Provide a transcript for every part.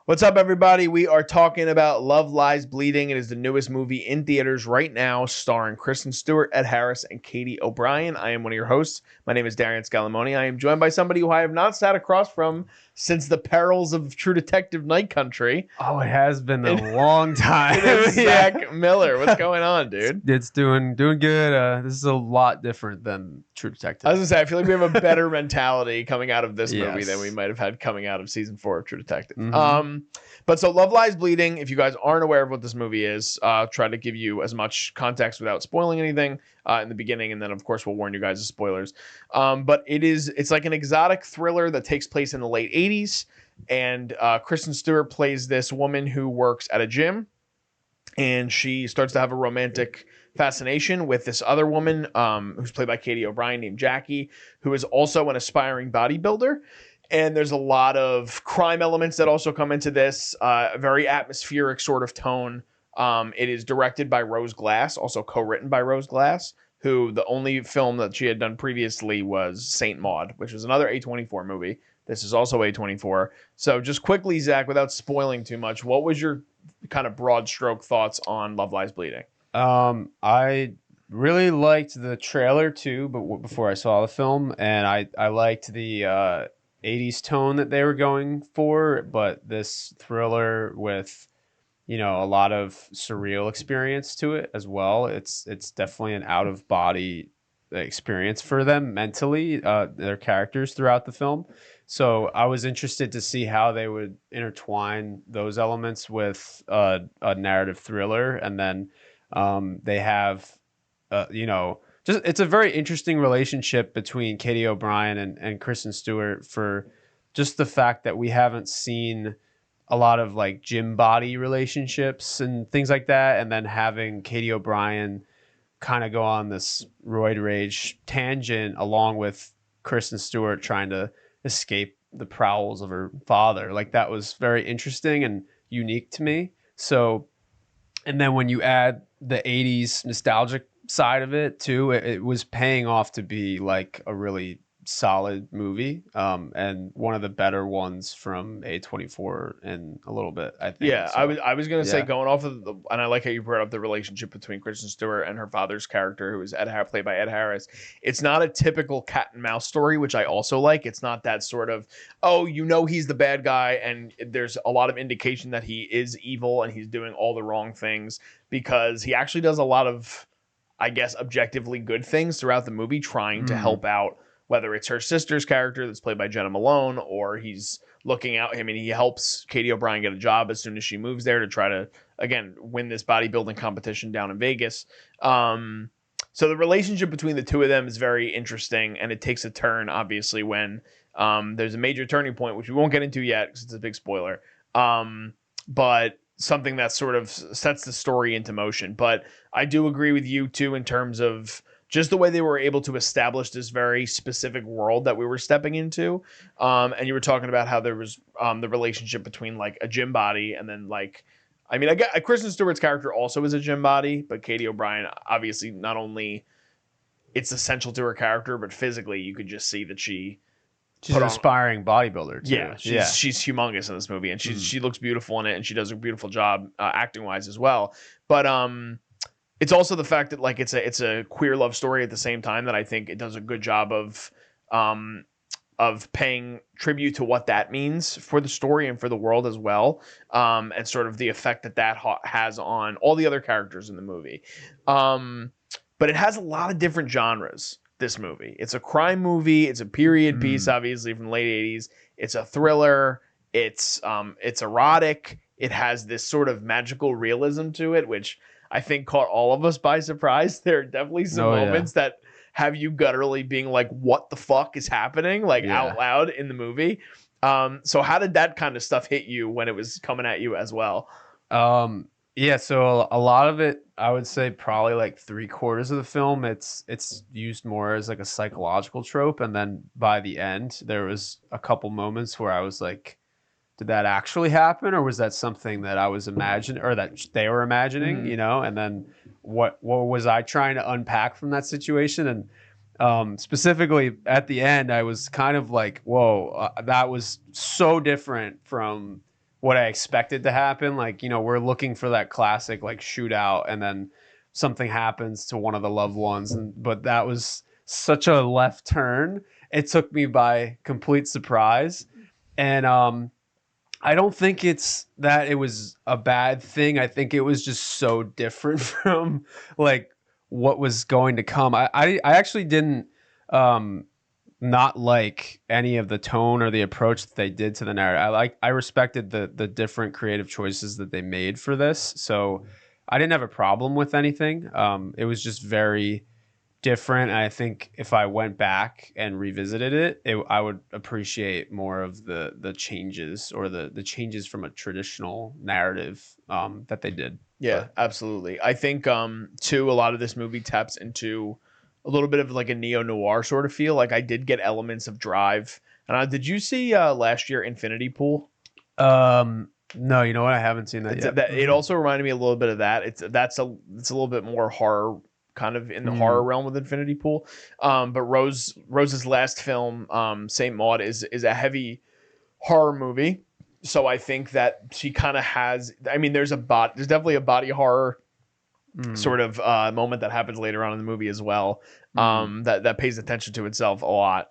What's up, everybody? We are talking about Love Lies Bleeding. It is the newest movie in theaters right now, starring Kristen Stewart, Ed Harris, and Katy O'Brian. I am one of your hosts. My name is Darian Scalamoni. I am joined by somebody who I have not sat across from since the perils of True Detective Night Country. Oh, it has been a long time. It is Zach Miller. What's going on, dude? It's doing good. This is a lot different than True Detective. I was gonna say, I feel like we have a better mentality coming out of this movie Yes. than we might have had coming out of season 4 of True Detective. Mhm. But so Love Lies Bleeding, if you guys aren't aware of what this movie is, try to give you as much context without spoiling anything in the beginning, and then of course we'll warn you guys of spoilers. But it's like an exotic thriller that takes place in the late 80s, and Kristen Stewart plays this woman who works at a gym, and she starts to have a romantic fascination with this other woman who's played by Katy O'Brian named Jackie, who is also an aspiring bodybuilder. And there's a lot of crime elements that also come into this, a very atmospheric sort of tone. It is directed by Rose Glass, also co-written by Rose Glass, who the only film that she had done previously was Saint Maud, which was another A24 movie. This is also A24. So just quickly, Zach, without spoiling too much, what was your kind of broad stroke thoughts on Love Lies Bleeding? I really liked the trailer too, but before I saw the film, and I liked the 80s tone that they were going for, but this thriller with a lot of surreal experience to it as well. It's definitely an out of body experience for them mentally, their characters throughout the film. So I was interested to see how they would intertwine those elements with a narrative thriller, and then they have just it's a very interesting relationship between Katy O'Brian and Kristen Stewart, for just the fact that we haven't seen a lot of like gym body relationships and things like that, and then having Katy O'Brian kind of go on this roid rage tangent along with Kristen Stewart trying to escape the prowls of her father. Like, that was very interesting and unique to me. So, and then when you add the 80s nostalgic side of it too, it was paying off to be like a really solid movie, and one of the better ones from A24 in a little bit, I think. Yeah, So, I was gonna say, yeah. going off of and I like how you brought up the relationship between Kristen Stewart and her father's character, who is played by Ed Harris. It's not a typical cat and mouse story, which I also like. It's not that sort of, oh, he's the bad guy, and there's a lot of indication that he is evil and he's doing all the wrong things, because he actually does a lot of, I guess, objectively good things throughout the movie, trying to help out, whether it's her sister's character that's played by Jenna Malone, or he's looking out. I mean, he helps Katy O'Brian get a job as soon as she moves there to try to, again, win this bodybuilding competition down in Vegas. So the relationship between the two of them is very interesting, and it takes a turn, obviously, when there's a major turning point, which we won't get into yet because it's a big spoiler. But something that sort of sets the story into motion. But I do agree with you, too, in terms of just the way they were able to establish this very specific world that we were stepping into. And you were talking about how there was the relationship between like a gym body and then like, I mean, I get Kristen Stewart's character also is a gym body, but Katy O'Brian, obviously, not only it's essential to her character, but physically you could just see that she's an aspiring bodybuilder too. Yeah, she's humongous in this movie, and she looks beautiful in it, and she does a beautiful job acting wise as well. But it's also the fact that like it's a queer love story at the same time, that I think it does a good job of paying tribute to what that means for the story and for the world as well, and sort of the effect that has on all the other characters in the movie. But it has a lot of different genres. This movie, it's a crime movie, it's a period piece, obviously from the late 80s. It's a thriller. It's erotic. It has this sort of magical realism to it, which I think caught all of us by surprise. There are definitely some moments that have you gutturally being like, what the fuck is happening? Like out loud in the movie. So how did that kind of stuff hit you when it was coming at you as well? Yeah, so a lot of it, I would say probably like 3/4 of the film, it's used more as like a psychological trope. And then by the end, there was a couple moments where I was like, did that actually happen, or was that something that I was imagining, or that they were imagining, And then what was I trying to unpack from that situation? And specifically at the end, I was kind of like, whoa, that was so different from what I expected to happen. Like, you know, we're looking for that classic like shootout, and then something happens to one of the loved ones, but that was such a left turn. It took me by complete surprise. And I don't think it's that it was a bad thing. I think it was just so different from like what was going to come. I actually didn't not like any of the tone or the approach that they did to the narrative. I respected the different creative choices that they made for this. So I didn't have a problem with anything. It was just very different. And I think if I went back and revisited it, I would appreciate more of the changes, or the changes from a traditional narrative that they did. Yeah, absolutely. I think too, a lot of this movie taps into a little bit of like a neo-noir sort of feel. Like I did get elements of Drive. And did you see last year Infinity Pool? No, you know what? I haven't seen that yet. It also reminded me a little bit of that. It's a little bit more horror, kind of in the horror realm with Infinity Pool. But Rose's last film, Saint Maud, is a heavy horror movie. So I think that she kind of has. I mean, there's definitely a body horror sort of moment that happens later on in the movie as well. That pays attention to itself a lot.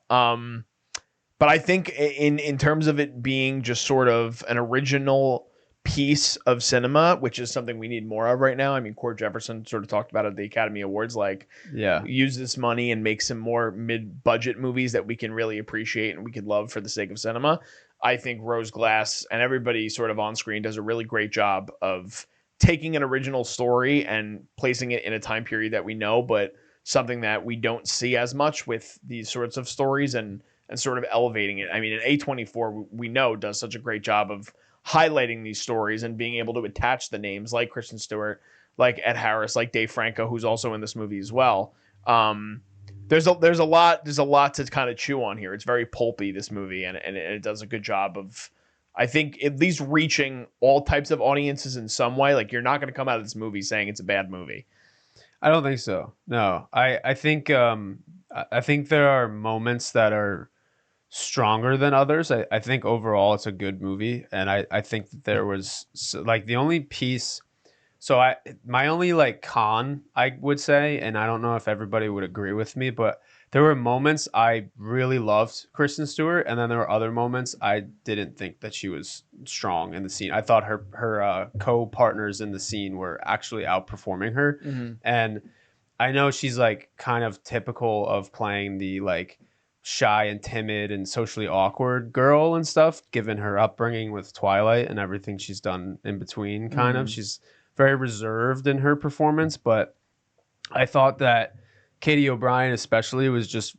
But I think in terms of it being just sort of an original piece of cinema, which is something we need more of right now. I mean, Cord Jefferson sort of talked about it at the Academy Awards, like, use this money and make some more mid-budget movies that we can really appreciate and we could love for the sake of cinema. I think Rose Glass and everybody sort of on screen does a really great job of taking an original story and placing it in a time period that we know, but something that we don't see as much with these sorts of stories, and sort of elevating it. I mean, A24, we know, does such a great job of highlighting these stories and being able to attach the names like Kristen Stewart, like Ed Harris, like Dave Franco, who's also in this movie as well. There's a lot to kind of chew on here. It's very pulpy, this movie, and it does a good job of, I think, at least reaching all types of audiences in some way. Like, you're not going to come out of this movie saying it's a bad movie. I don't think so. No, I think there are moments that are stronger than others. I think overall it's a good movie, and I think that there was like the only piece. So my only like con, I would say, and I don't know if everybody would agree with me, but there were moments I really loved Kristen Stewart, and then there were other moments I didn't think that she was strong in the scene. I thought her co-partners in the scene were actually outperforming her, and I know she's like kind of typical of playing the like shy and timid and socially awkward girl and stuff, given her upbringing with Twilight and everything she's done in between. Kind of, she's very reserved in her performance, but I thought that Katy O'Brian especially was just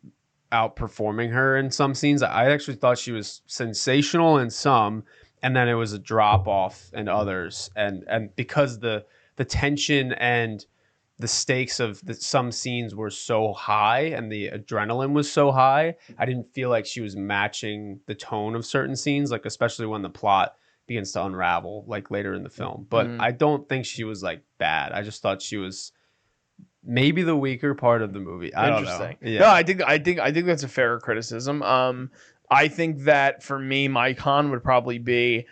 outperforming her in some scenes. I actually thought she was sensational in some, and then it was a drop off in others, and because the tension and the stakes of some scenes were so high and the adrenaline was so high, I didn't feel like she was matching the tone of certain scenes, like especially when the plot begins to unravel like later in the film. But I don't think she was like bad. I just thought she was maybe the weaker part of the movie. I don't know. Yeah. No, I think that's a fair criticism. I think that for me, my con would probably be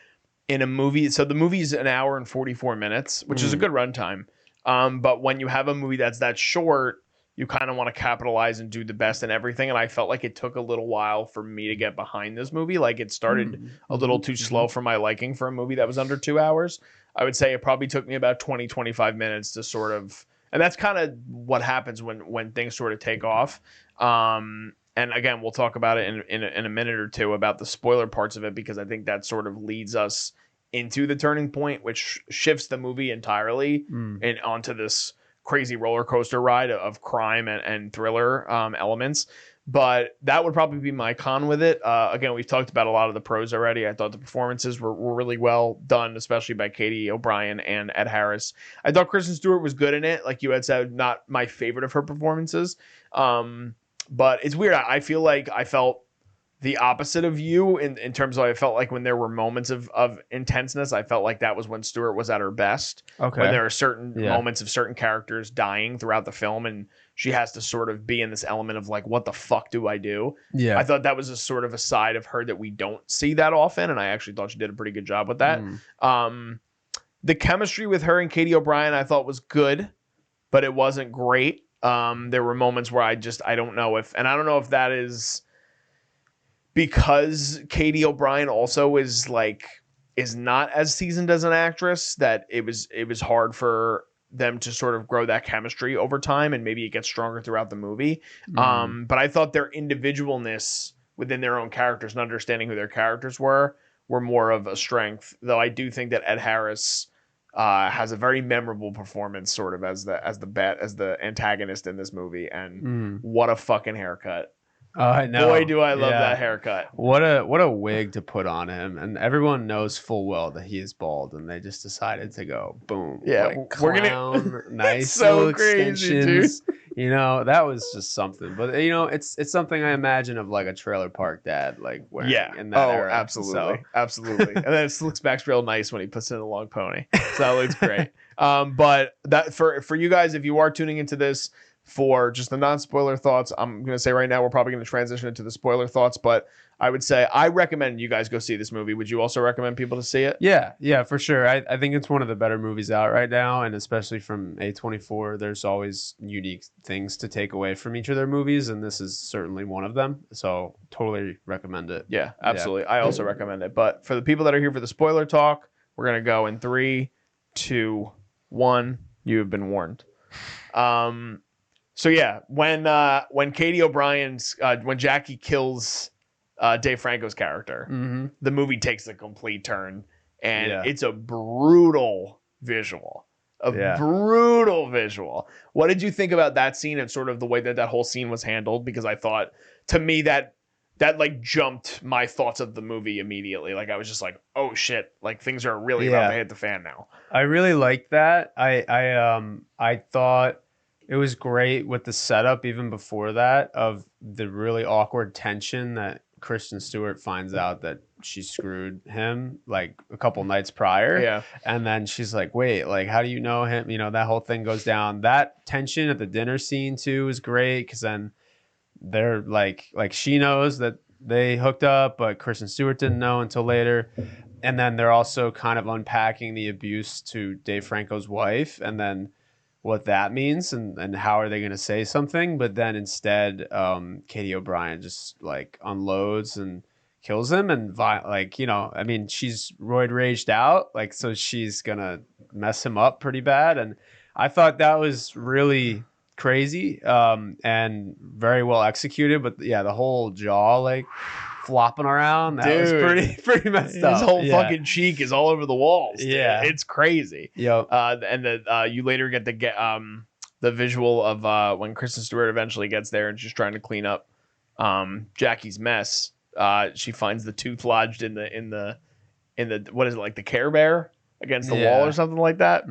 in a movie. So the movie's an hour and 44 minutes, which is a good runtime. But when you have a movie that's that short, you kind of want to capitalize and do the best and everything. And I felt like it took a little while for me to get behind this movie. Like, it started a little too slow for my liking for a movie that was under 2 hours. I would say it probably took me about 25 minutes to sort of, and that's kind of what happens when things sort of take off. And again, we'll talk about it in a minute or two about the spoiler parts of it, because I think that sort of leads us into the turning point, which shifts the movie entirely and onto this crazy roller coaster ride of crime and thriller elements. But that would probably be my con with it. Again, we've talked about a lot of the pros already. I thought the performances were really well done, especially by Katy O'Brian and Ed Harris. I thought Kristen Stewart was good in it. Like you had said, not my favorite of her performances. But it's weird. I feel like I felt the opposite of you in terms of, I felt like when there were moments of intenseness, I felt like that was when Stewart was at her best. Okay. When there are certain moments of certain characters dying throughout the film and she has to sort of be in this element of like, what the fuck do I do? Yeah. I thought that was a sort of a side of her that we don't see that often, and I actually thought she did a pretty good job with that. The chemistry with her and Katy O'Brian I thought was good, but it wasn't great. There were moments where I don't know if that is because Katy O'Brian also is not as seasoned as an actress, that it was hard for them to sort of grow that chemistry over time, and maybe it gets stronger throughout the movie. But I thought their individualness within their own characters and understanding who their characters were more of a strength, though I do think that Ed Harris has a very memorable performance sort of as the antagonist in this movie, and what a fucking haircut. I know. Boy, do I love that haircut. What a wig to put on him. And everyone knows full well that he is bald, and they just decided to go boom. Yeah, like, we're clown, gonna nice so little crazy, extensions. Dude. That was just something. But it's something I imagine of like a trailer park dad, like wearing in that era. Absolutely. Absolutely. And then it looks back real nice when he puts in a long pony. So that looks great. But that for you guys, if you are tuning into this for just the non-spoiler thoughts, I'm going to say right now we're probably going to transition into the spoiler thoughts, but I would say I recommend you guys go see this movie. Would you also recommend people to see it? Yeah, for sure. I think it's one of the better movies out right now, and especially from A24, there's always unique things to take away from each of their movies, and this is certainly one of them. So totally recommend it. Yeah, absolutely. Yeah. I also recommend it. But for the people that are here for the spoiler talk, we're going to go in 3, 2, 1. You have been warned. So yeah, when Katy O'Brien's when Jackie kills Dave Franco's character, the movie takes a complete turn, and it's a brutal visual. Brutal visual. What did you think about that scene and sort of the way that whole scene was handled? Because I thought, to me, that like jumped my thoughts of the movie immediately. Like I was just like, oh shit, like things are really about to hit the fan now. I really liked that. I thought it was great with the setup even before that of the really awkward tension that Kristen Stewart finds out that she screwed him like a couple nights prior. Yeah. And then she's like, wait, like, how do you know him? That whole thing goes down. That tension at the dinner scene too is great, because then they're like she knows that they hooked up, but Kristen Stewart didn't know until later. And then they're also kind of unpacking the abuse to Dave Franco's wife, and then what that means, and how are they going to say something. But then instead, Katy O'Brian just like unloads and kills him, and she's roid raged out, like, so she's gonna mess him up pretty bad. And I thought that was really crazy, and very well executed. But yeah, the whole jaw like flopping around, that was pretty messed up. His whole fucking cheek is all over the walls. Dude. Yeah, it's crazy. Yep. And you later get the visual of when Kristen Stewart eventually gets there and she's trying to clean up Jackie's mess. She finds the tooth lodged in the what is it, like the Care Bear against the wall or something like that.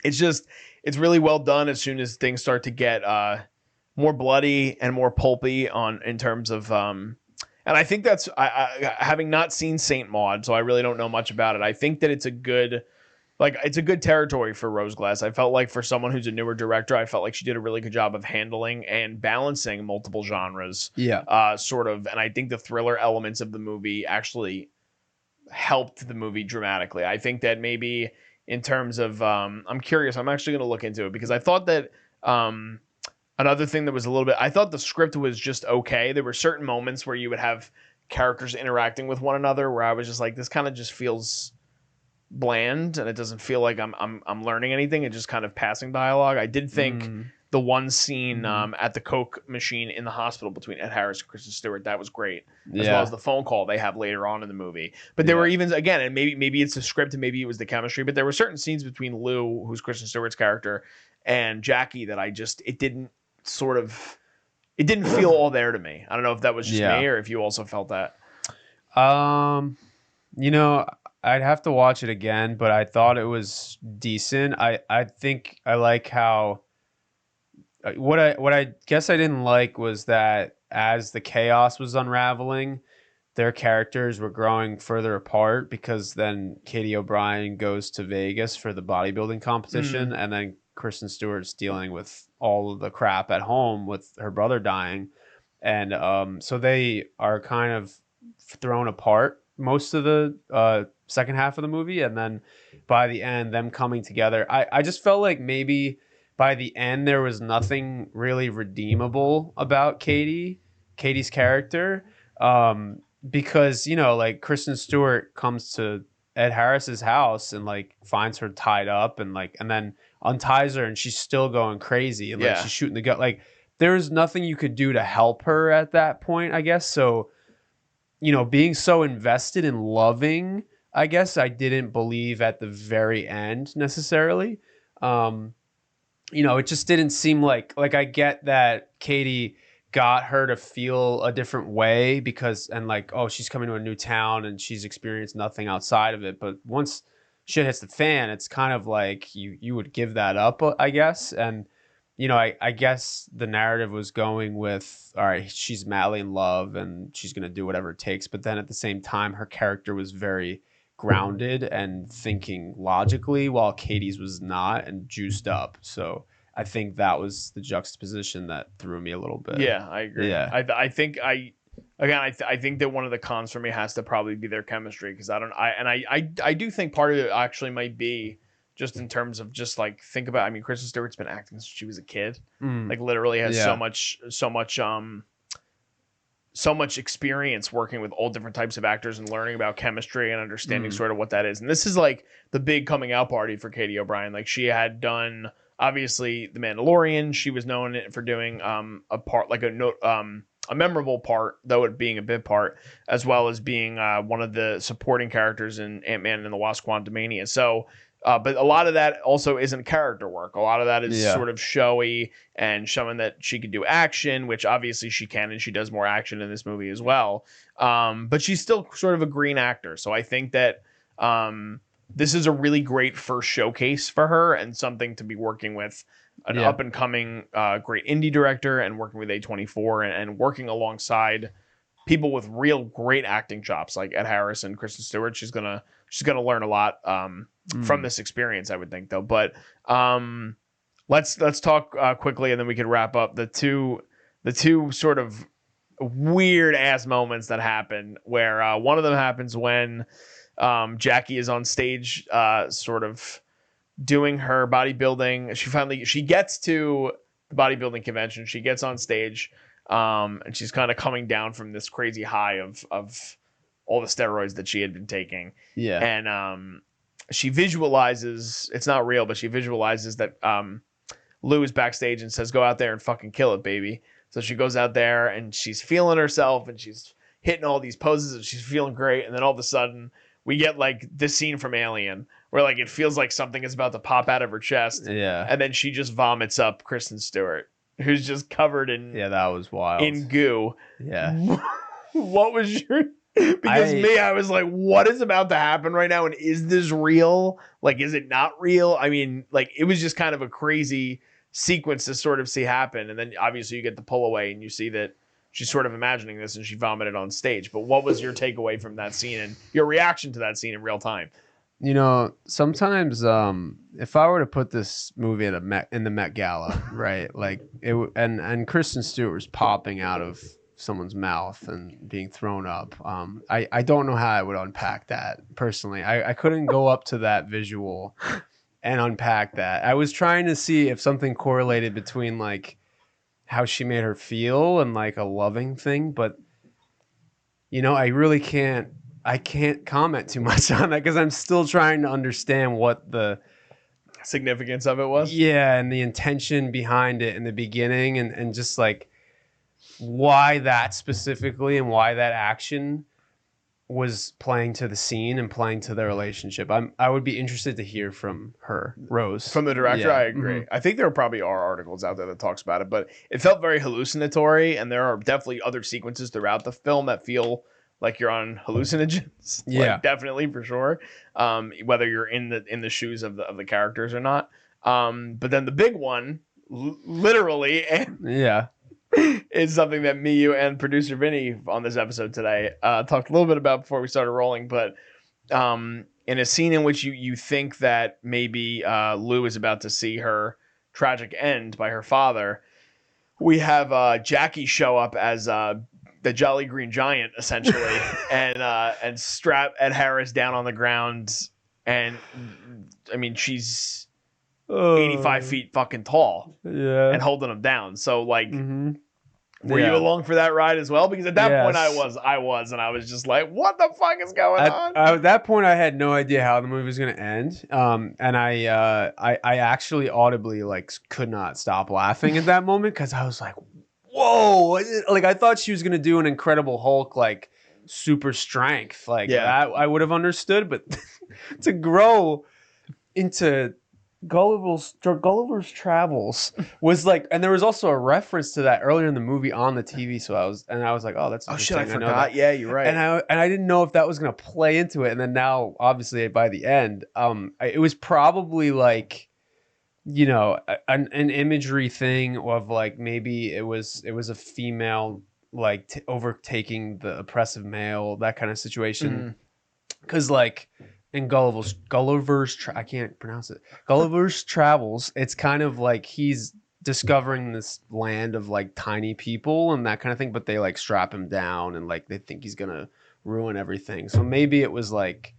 It's really well done. As soon as things start to get more bloody and more pulpy in terms of and I think that's I having not seen Saint Maud, so I really don't know much about it. I think that it's a good territory for Rose Glass. I felt like for someone who's a newer director, I felt like she did a really good job of handling and balancing multiple genres. Yeah. Sort of, and I think the thriller elements of the movie actually helped the movie dramatically. I think that maybe in terms of I'm curious, I'm actually going to look into it, because I thought that another thing that was a little bit, I thought the script was just okay. There were certain moments where you would have characters interacting with one another where I was just like, this kind of just feels bland, and it doesn't feel like I'm learning anything. It's just kind of passing dialogue. I did think the one scene at the Coke machine in the hospital between Ed Harris and Kristen Stewart, that was great, as well as the phone call they have later on in the movie. But there were even, again, and maybe it's the script and maybe it was the chemistry, but there were certain scenes between Lou, who's Kristen Stewart's character, and Jackie that it didn't feel all there to me. I don't know if that was just me or if you also felt that. I'd have to watch it again, but I thought it was decent. I think I like how what I guess I didn't like was that as the chaos was unraveling, their characters were growing further apart, because then Katy O'Brian goes to Vegas for the bodybuilding competition, and then Kristen Stewart's dealing with all of the crap at home with her brother dying. And so they are kind of thrown apart most of the second half of the movie. And then by the end, them coming together. I just felt like maybe by the end, there was nothing really redeemable about Katie's character. Because, you know, like Kristen Stewart comes to Ed Harris's house and like finds her tied up and then unties her and she's still going crazy and like she's shooting the gun. Like there's nothing you could do to help her at that point, I guess. So, you know, being so invested in loving, I guess I didn't believe at the very end necessarily. You know, it just didn't seem like I get that Katie got her to feel a different way because, and like, oh, she's coming to a new town and she's experienced nothing outside of it. But once shit hits the fan, it's kind of like you would give that up, I guess. And, you know, I guess the narrative was going with, all right, she's madly in love and she's going to do whatever it takes. But then at the same time, her character was very grounded and thinking logically while Katie's was not and juiced up. So I think that was the juxtaposition that threw me a little bit. Yeah, I agree. Yeah. I think that one of the cons for me has to probably be their chemistry because I do think part of it actually might be just in terms of just like think about. I mean, Kristen Stewart's been acting since she was a kid. Like literally has so much experience working with all different types of actors and learning about chemistry and understanding sort of what that is. And this is like the big coming out party for Katy O'Brian. Like she had done. Obviously, The Mandalorian, she was known for doing a part, like a memorable part, though it being a bit part, as well as being one of the supporting characters in Ant-Man and the Wasp: Quantumania. So, but a lot of that also isn't character work. A lot of that is sort of showy and showing that she could do action, which obviously she can, and she does more action in this movie as well. But she's still sort of a green actor. So I think that this is a really great first showcase for her and something to be working with an up and coming great indie director and working with A24 and working alongside people with real great acting chops like Ed Harris and Kristen Stewart. She's gonna learn a lot from this experience, I would think, though. But let's talk quickly and then we can wrap up the two sort of weird ass moments that happen where one of them happens when Jackie is on stage, sort of doing her bodybuilding. She gets to the bodybuilding convention. She gets on stage, and she's kind of coming down from this crazy high of all the steroids that she had been taking. Yeah. And she visualizes, it's not real, but she visualizes that Lou is backstage and says, "Go out there and fucking kill it, baby." So she goes out there and she's feeling herself and she's hitting all these poses and she's feeling great. And then all of a sudden, we get like this scene from Alien where like it feels like something is about to pop out of her chest. Yeah. And then she just vomits up Kristen Stewart, who's just covered in that was wild. In goo. Yeah. What was your I was like, what is about to happen right now? And is this real? Like, is it not real? I mean, like it was just kind of a crazy sequence to sort of see happen. And then obviously you get the pull away and you see that she's sort of imagining this and she vomited on stage. But what was your takeaway from that scene and your reaction to that scene in real time? You know, sometimes if I were to put this movie in the Met Gala, right, like and Kristen Stewart was popping out of someone's mouth and being thrown up, I don't know how I would unpack that personally. I couldn't go up to that visual and unpack that. I was trying to see if something correlated between like how she made her feel and like a loving thing, but you know, I can't comment too much on that because I'm still trying to understand what the significance of it was. Yeah, and the intention behind it in the beginning and just like why that specifically and why that action was playing to the scene and playing to their relationship. I would be interested to hear from her, Rose. From the director, I agree. I think there probably are articles out there that talks about it, but it felt very hallucinatory, and there are definitely other sequences throughout the film that feel like you're on hallucinogens. Yeah, like, definitely for sure. Whether you're in the shoes of the characters or not. But then the big one, literally, is something that me, you, and producer Vinny on this episode today talked a little bit about before we started rolling. But in a scene in which you think that maybe Lou is about to see her tragic end by her father, we have Jackie show up as the Jolly Green Giant, essentially, and strap Ed Harris down on the ground. And I mean, she's 85 feet fucking tall, and holding him down. So like, were you along for that ride as well? Because at that point, I was, and I was just like, what the fuck is going on? At that point, I had no idea how the movie was going to end, and I actually audibly like could not stop laughing at that moment because I was like, whoa! Like I thought she was going to do an Incredible Hulk like super strength, like that I would have understood, but to grow into Gulliver's Travels was like, and there was also a reference to that earlier in the movie on the TV. So I was like, oh, that's shit, I forgot. Yeah, you're right. And I didn't know if that was gonna play into it. And then now, obviously, by the end, it was probably like, you know, an imagery thing of like maybe it was a female like overtaking the oppressive male, that kind of situation. Because like. In Gulliver's I can't pronounce it. Gulliver's Travels, it's kind of like he's discovering this land of like tiny people and that kind of thing, but they like strap him down and like they think he's gonna ruin everything. So maybe it was like,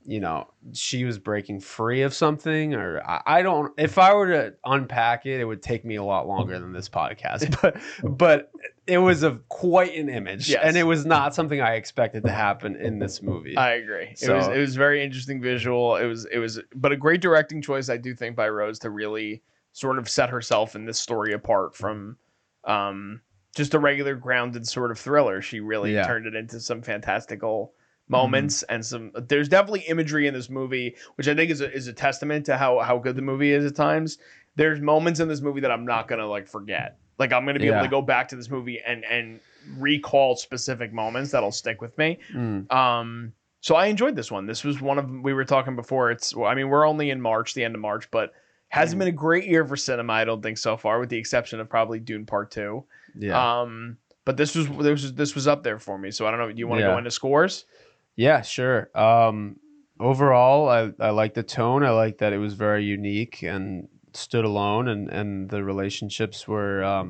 you know, she was breaking free of something, or I don't. If I were to unpack it, it would take me a lot longer than this podcast. But it was quite an image, and it was not something I expected to happen in this movie. I agree. So, it was very interesting visual. It was, but a great directing choice, I do think, by Rose to really sort of set herself in this story apart from just a regular grounded sort of thriller. She really turned it into some fantastical moments and there's definitely imagery in this movie, which I think is a testament to how good the movie is at times. There's moments in this movie that I'm not gonna like forget. Like I'm gonna be able to go back to this movie and recall specific moments that'll stick with me. So I enjoyed this one. This was one of, we were talking before, we're only in March, the end of March, but hasn't been a great year for cinema, I don't think, so far, with the exception of probably Dune Part 2. But this was up there for me. So I don't know, do you want to go into scores? Yeah, sure. Overall, I like the tone. I like that it was very unique and stood alone, and the relationships were,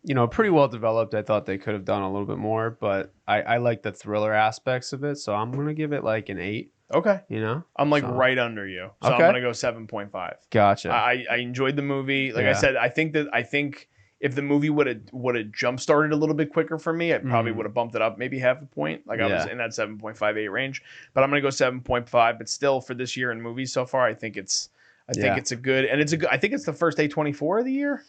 you know, pretty well developed. I thought they could have done a little bit more, but I like the thriller aspects of it. So I'm going to give it like an 8. Okay. You know? I'm like right under you. So I'm going to go 7.5. Gotcha. I enjoyed the movie. Like I said, I think if the movie would have jump started a little bit quicker for me, I probably would have bumped it up maybe half a point. Like I was in that 7.58 range, but I'm going to go 7.5. But still, for this year in movies so far, I think it's a good, and I think it's the first A24 of the year,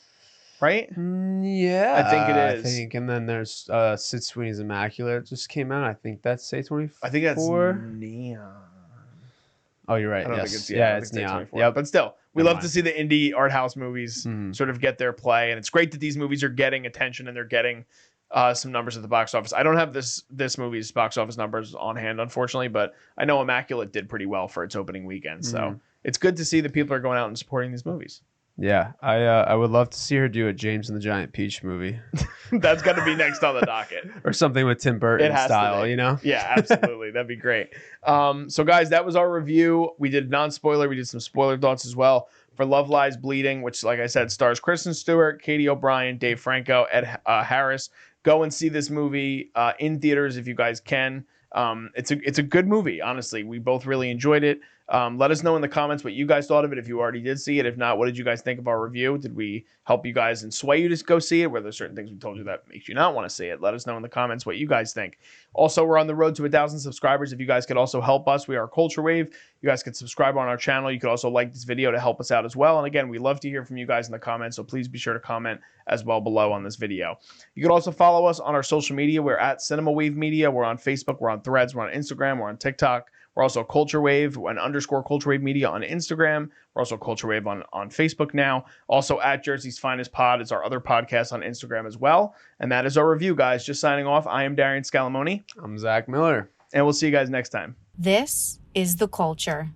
right? Yeah, I think it is. I think, and then there's Sid Sweeney's Immaculate just came out. I think that's A24. I think that's Neon. Oh, you're right. I don't think it's it's Neon. Yeah, but still, we love to see the indie art house movies sort of get their play, and it's great that these movies are getting attention and they're getting some numbers at the box office. I don't have this movie's box office numbers on hand, unfortunately, but I know Immaculate did pretty well for its opening weekend, so it's good to see that people are going out and supporting these movies. Yeah, I would love to see her do a James and the Giant Peach movie. That's got to be next on the docket. Or something with Tim Burton style, you know? Yeah, absolutely. That'd be great. So guys, that was our review. We did non-spoiler. We did some spoiler thoughts as well for Love Lies Bleeding, which, like I said, stars Kristen Stewart, Katy O'Brian, Dave Franco, Ed Harris. Go and see this movie in theaters if you guys can. It's a good movie, honestly. We both really enjoyed it. Let us know in the comments what you guys thought of it if you already did see it. If not, what did you guys think of our review? Did we help you guys and sway you to go see it? Were there certain things we told you that makes you not want to see it? Let us know in the comments what you guys think. Also, we're on the road to 1,000 subscribers. If you guys could also help us, we are Culture Wave. You guys could subscribe on our channel. You could also like this video to help us out as well. And again, we love to hear from you guys in the comments, so please be sure to comment as well below on this video. You could also follow us on our social media. We're at Cinema Wave Media. We're on Facebook. We're on Threads. We're on Instagram. We're on TikTok. We're also Culture Wave and _ Culture Wave Media on Instagram. We're also Culture Wave on Facebook now. Also at Jersey's Finest Pod is our other podcast on Instagram as well. And that is our review, guys. Just signing off. I am Darian Scalamoni. I'm Zach Miller. And we'll see you guys next time. This is The Culture.